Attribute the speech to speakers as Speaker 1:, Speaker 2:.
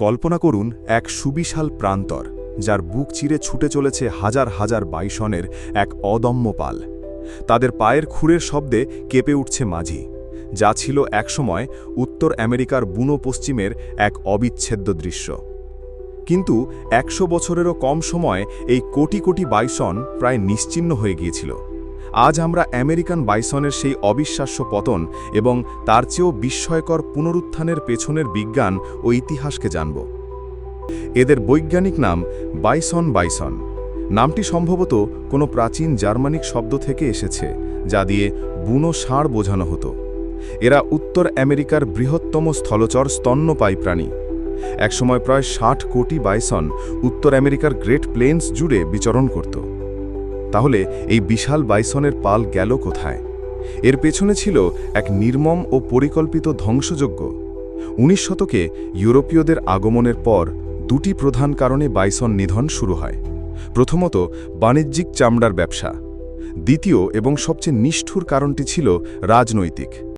Speaker 1: কল্পনা করুন এক সুবিশাল প্রান্তর, যার বুক চিরে ছুটে চলেছে হাজার হাজার বাইসনের এক অদম্য পাল। তাদের পায়ের খুরের শব্দে কেঁপে উঠছে মাঝি, যা ছিল একসময় উত্তর আমেরিকার বুনো পশ্চিমের এক অবিচ্ছেদ্য দৃশ্য। কিন্তু ১০০ বছরেরও কম সময় এই কোটি কোটি বাইসন প্রায় নিশ্চিহ্ন হয়ে গিয়েছিল। আজ আমরা আমেরিকান বাইসনের সেই অবিশ্বাস্য পতন এবং তার চেয়েও বিস্ময়কর পুনরুত্থানের পেছনের বিজ্ঞান ও ইতিহাসকে জানব। এদের বৈজ্ঞানিক নাম বাইসন। নামটি সম্ভবত কোনো প্রাচীন জার্মানিক শব্দ থেকে এসেছে, যা দিয়ে বুনো ষাঁড় বোঝানো হতো। এরা উত্তর আমেরিকার বৃহত্তম স্থলচর স্তন্যপায়ী প্রাণী। একসময় প্রায় ৬০ কোটি বাইসন উত্তর আমেরিকার গ্রেট প্লেন্স জুড়ে বিচরণ করত। তাহলে এই বিশাল বাইসনের পাল গেল কোথায়? এর পেছনে ছিল এক নির্মম ও পরিকল্পিত ধ্বংসযজ্ঞ। ১৯ শতকে ইউরোপীয়দের আগমনের পর দুটি প্রধান কারণে বাইসন নিধন শুরু হয়। প্রথমত, বাণিজ্যিক চামড়ার ব্যবসা। দ্বিতীয় এবং সবচেয়ে নিষ্ঠুর কারণটি ছিল রাজনৈতিক।